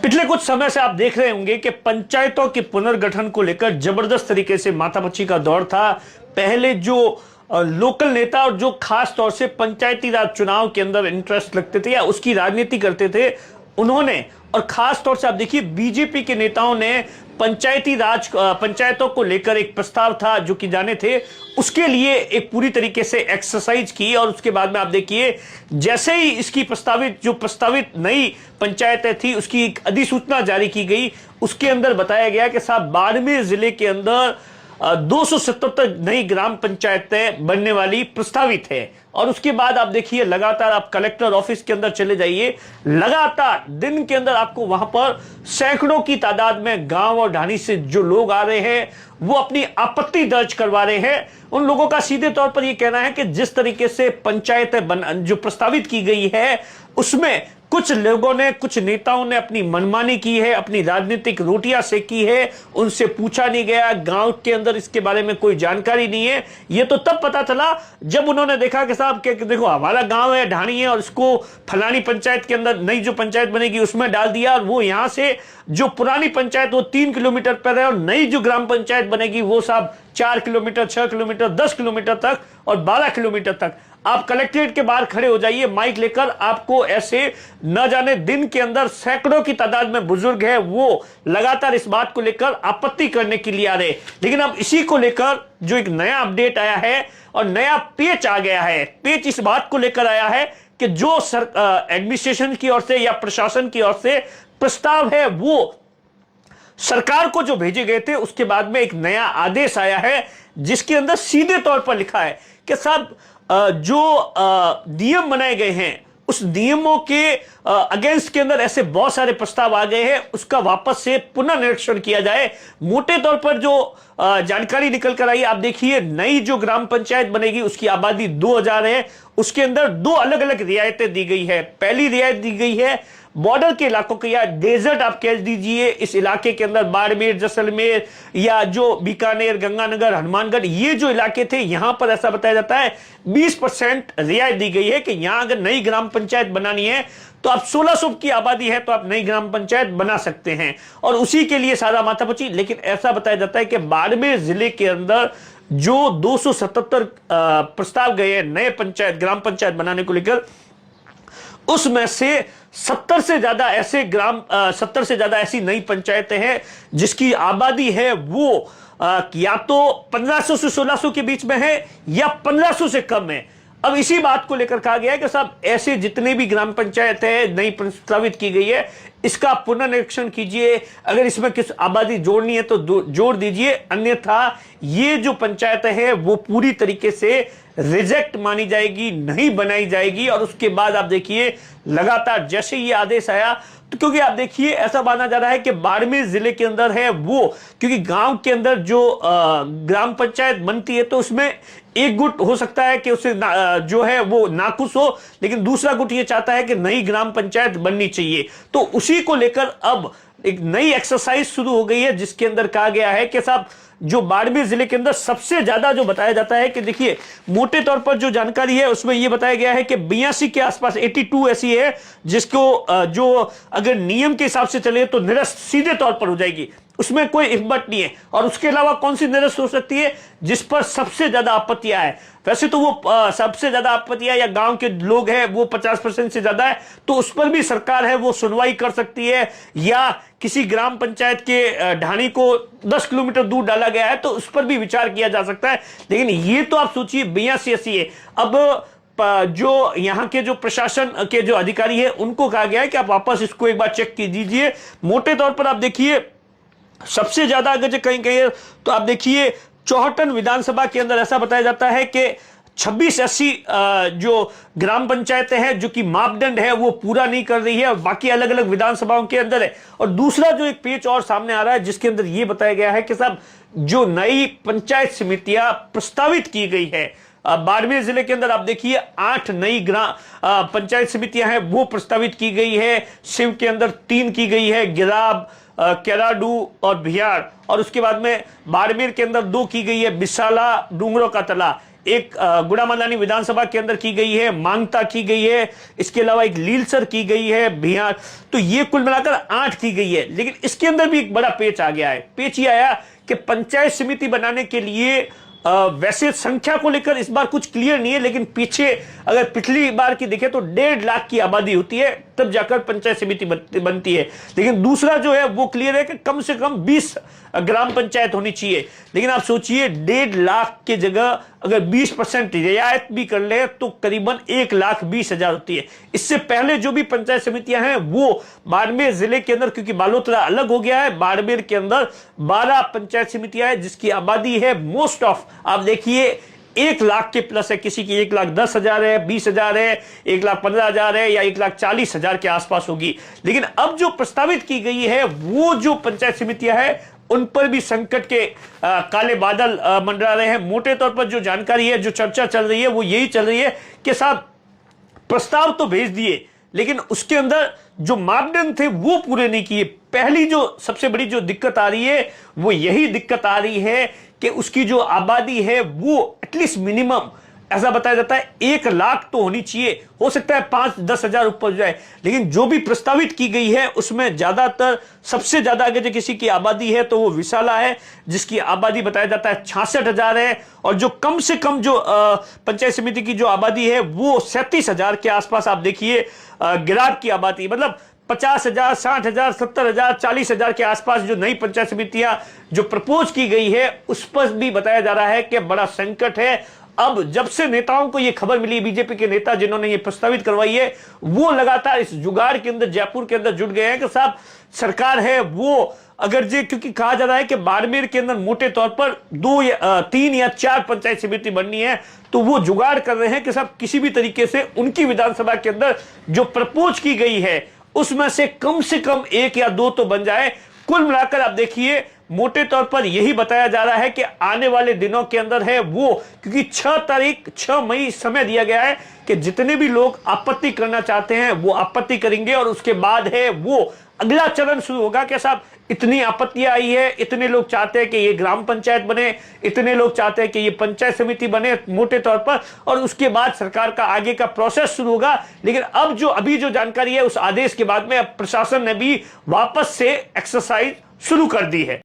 पिछले कुछ समय से आप देख रहे होंगे कि पंचायतों के पुनर्गठन को लेकर जबरदस्त तरीके से माथापच्ची का दौर था। पहले जो लोकल नेता और जो खास तौर से पंचायती राज चुनाव के अंदर इंटरेस्ट रखते थे या उसकी राजनीति करते थे, उन्होंने, और खास तौर से आप देखिए बीजेपी के नेताओं ने पंचायती राज पंचायतों को लेकर एक प्रस्ताव था जो कि जाने थे, उसके लिए एक पूरी तरीके से एक्सरसाइज की। और उसके बाद में आप देखिए जैसे ही इसकी प्रस्तावित नई पंचायतें थी उसकी एक अधिसूचना जारी की गई, उसके अंदर बताया गया कि साहब बाड़मेर जिले के अंदर 277 नई ग्राम पंचायतें बनने वाली प्रस्तावित है। और उसके बाद आप देखिए लगातार आप कलेक्टर ऑफिस के अंदर चले जाइए, लगातार दिन के अंदर आपको वहां पर सैकड़ों की तादाद में गांव और ढाणी से जो लोग आ रहे हैं वो अपनी आपत्ति दर्ज करवा रहे हैं। उन लोगों का सीधे तौर पर यह कहना है कि जिस तरीके से पंचायतें जो प्रस्तावित की गई है उसमें कुछ लोगों ने, कुछ नेताओं ने अपनी मनमानी की है, अपनी राजनीतिक रोटियां सेकी है, उनसे पूछा नहीं गया, गांव के अंदर इसके बारे में कोई जानकारी नहीं है। यह तो तब पता चला जब उन्होंने देखा कि साहब कि देखो हमारा गांव है, ढाणी है, और इसको फलानी पंचायत के अंदर नई जो पंचायत बनेगी उसमें डाल दिया, और वो यहां से जो पुरानी पंचायत वो 3 किलोमीटर पर है और नई जो ग्राम पंचायत बनेगी वो साहब 4 किलोमीटर, 6 किलोमीटर, 10 किलोमीटर तक और 12 किलोमीटर तक। आप कलेक्ट्रेट के बाहर खड़े हो जाइए माइक लेकर, आपको ऐसे न जाने दिन के अंदर सैकड़ों की तादाद में बुजुर्ग है वो लगातार इस बात को लेकर आपत्ति करने के लिए आ रहे। लेकिन अब इसी को लेकर जो एक नया अपडेट आया है और नया पेच आ गया है, पेच इस बात को लेकर आया है कि जो एडमिनिस्ट्रेशन की ओर से या प्रशासन की ओर से प्रस्ताव है वो सरकार को जो भेजे गए थे उसके बाद में एक नया आदेश आया है जिसके अंदर सीधे तौर पर लिखा है कि साहब जो नियम बनाए गए हैं उस नियमों के अगेंस्ट के अंदर ऐसे बहुत सारे प्रस्ताव आ गए हैं, उसका वापस से पुनर्निरीक्षण किया जाए। मोटे तौर पर जो जानकारी निकल कर आई, आप देखिए नई जो ग्राम पंचायत बनेगी उसकी आबादी 2000 है, उसके अंदर 2 अलग अलग रियायतें दी गई है। पहली रियायत दी गई है बॉर्डर के इलाकों के या डेजर्ट आप कह दीजिए, इस इलाके के अंदर बाड़मेर, जैसलमेर या जो बीकानेर, गंगानगर, हनुमानगढ़ ये जो इलाके थे यहां पर ऐसा बताया जाता है 20% रियायत दी गई है कि यहां अगर नई ग्राम पंचायत बनानी है तो आप 1600 की आबादी है तो आप नई ग्राम पंचायत बना सकते हैं और उसी के लिए सारा माथापच्ची। लेकिन ऐसा बताया जाता है कि बाड़मेर जिले के अंदर जो 277 प्रस्ताव गए हैं नए ग्राम पंचायत बनाने को लेकर, उसमें से 70 से ज्यादा ऐसी नई पंचायतें हैं जिसकी आबादी है वो या तो 1500 से 1600 के बीच में है या 1500 से कम है। अब इसी बात को लेकर कहा गया है कि साहब ऐसे जितने भी ग्राम पंचायत है नई प्रस्तावित की गई है इसका पुनर्निरीक्षण कीजिए, अगर इसमें किस आबादी जोड़नी है तो जोड़ दीजिए, अन्यथा ये जो पंचायतें हैं वो पूरी तरीके से रिजेक्ट मानी जाएगी, नहीं बनाई जाएगी। और उसके बाद आप देखिए लगातार जैसे ये आदेश आया तो क्योंकि आप देखिए ऐसा माना जा रहा है कि बाड़मेर जिले के अंदर है वो, क्योंकि गांव के अंदर जो ग्राम पंचायत बनती है तो उसमें एक गुट हो सकता है कि उसे जो है वो नाखुश हो, लेकिन दूसरा गुट ये चाहता है कि नई ग्राम पंचायत बननी चाहिए। तो उसी को लेकर अब एक नई एक्सरसाइज शुरू हो गई है जिसके अंदर कहा गया है कि साहब जो बाड़मेर जिले के अंदर सबसे ज्यादा जो बताया जाता है कि देखिए मोटे तौर पर जो जानकारी है उसमें यह बताया गया है कि 82 के आसपास 82 ऐसी है जिसको जो अगर नियम के हिसाब से चले तो निरस्त सीधे तौर पर हो जाएगी, उसमें कोई हिम्मत नहीं है। और उसके अलावा कौन सी निरस्त हो सकती है जिस पर सबसे ज्यादा आपत्तियां है, वैसे तो वो सबसे ज्यादा आपत्तियां या गांव के लोग हैं वो 50% से ज्यादा है तो उस पर भी सरकार है वो सुनवाई कर सकती है, या किसी ग्राम पंचायत के ढाणी को 10 किलोमीटर दूर डाला गया है तो उस पर भी विचार किया जा सकता है। लेकिन ये तो आप सोचिए 82 है। अब जो यहाँ के जो प्रशासन के जो अधिकारी है उनको कहा गया है कि आप वापस इसको एक बार चेक कीजिए। मोटे तौर पर आप देखिए सबसे ज्यादा अगर कहीं कहीं तो आप देखिए चौहटन विधानसभा के अंदर ऐसा बताया जाता है कि 26 ऐसी जो ग्राम पंचायतें हैं जो कि मापदंड है वो पूरा नहीं कर रही है और बाकी अलग अलग विधानसभाओं के अंदर है। और दूसरा जो एक पेच और सामने आ रहा है जिसके अंदर ये बताया गया है कि साहब जो नई पंचायत समितियां प्रस्तावित की गई है बाड़मेर जिले के अंदर आप देखिए 8 नई ग्राम पंचायत समितियां हैं वो प्रस्तावित की गई है। शिव के अंदर 3 की गई है, गिराब, केराडू और भियाड़, और उसके बाद में बाड़मेर के अंदर 2 की गई है, बिसाला, डूंगरों का तला। एक गुड़ामलानी विधानसभा के अंदर की गई है, मांगता की गई है, इसके अलावा एक लीलसर की गई है, बिहार, तो ये कुल मिलाकर 8 की गई है। लेकिन इसके अंदर भी एक बड़ा पेच आ गया है। पेच ये आया कि पंचायत समिति बनाने के लिए वैसे संख्या को लेकर इस बार कुछ क्लियर नहीं है, लेकिन पीछे अगर पिछली बार की देखें तो 1.5 लाख की आबादी होती है तब जाकर पंचायत समिति बनती है। लेकिन दूसरा जो है वो क्लियर है कि कम से कम 20 ग्राम पंचायत होनी चाहिए। लेकिन आप सोचिए 1.5 लाख की जगह अगर 20% रियायत भी कर ले तो करीबन 1,20,000 होती है। इससे पहले जो भी पंचायत समितियां हैं वो बाड़मेर जिले के अंदर, क्योंकि बालोतरा अलग हो गया है, बाड़मेर के अंदर 12 पंचायत समितियां हैं जिसकी आबादी है मोस्ट ऑफ, आप देखिए 1 लाख के प्लस है, किसी की 1,10,000 है, 20,000 है, 1,15,000 है या 1,40,000 के आसपास होगी। लेकिन अब जो प्रस्तावित की गई है वो जो पंचायत समितियां हैं उन पर भी संकट के काले बादल मंडरा रहे हैं। मोटे तौर पर जो जानकारी है, जो चर्चा चल रही है वो यही चल रही है कि साहब प्रस्ताव तो भेज दिए लेकिन उसके अंदर जो मापदंड थे वो पूरे नहीं किए। पहली जो सबसे बड़ी जो दिक्कत आ रही है वो यही दिक्कत आ रही है कि उसकी जो आबादी है वो एटलीस्ट मिनिमम ऐसा बताया जाता है 1 लाख तो होनी चाहिए, हो सकता है 5-10 हजार ऊपर जाए। लेकिन जो भी प्रस्तावित की गई है उसमें ज्यादातर सबसे ज्यादा अगर जो किसी की आबादी है तो वो विशाला है जिसकी आबादी बताया जाता है 66,000 है, और जो कम से कम जो पंचायत समिति की जो आबादी है वो 37,000 के आसपास। आप देखिए गिराब की आबादी मतलब 50,000, 60,000, 70,000, 40,000 के आसपास जो नई पंचायत समितियां जो प्रपोज की गई है उस पर भी बताया जा रहा है कि बड़ा संकट है। अब जब से नेताओं को यह खबर मिली, बीजेपी के नेता जिन्होंने ये प्रस्तावित करवाई है वो लगातार इस जुगाड़ के अंदर जयपुर के अंदर जुट गए हैं कि साहब सरकार है वो अगर जे, क्योंकि कहा जा रहा है कि बाड़मेर के अंदर मोटे तौर पर 3 या 4 पंचायत समिति बननी है, तो वो जुगाड़ कर रहे हैं कि साहब किसी भी तरीके से उनकी विधानसभा के अंदर जो प्रपोज की गई है उसमें से कम 1 या 2 तो बन जाए। कुल मिलाकर आप देखिए मोटे तौर पर यही बताया जा रहा है कि आने वाले दिनों के अंदर है वो, क्योंकि 6 मई समय दिया गया है कि जितने भी लोग आपत्ति करना चाहते हैं वो आपत्ति करेंगे और उसके बाद है वो अगला चरण शुरू होगा कि साहब इतनी आपत्तियां आई है, इतने लोग चाहते हैं कि ये ग्राम पंचायत बने, इतने लोग चाहते हैं कि ये पंचायत समिति बने मोटे तौर पर, और उसके बाद सरकार का आगे का प्रोसेस शुरू होगा। लेकिन अब जो अभी जो जानकारी है उस आदेश के बाद में अब प्रशासन ने भी वापस से एक्सरसाइज शुरू कर दी है।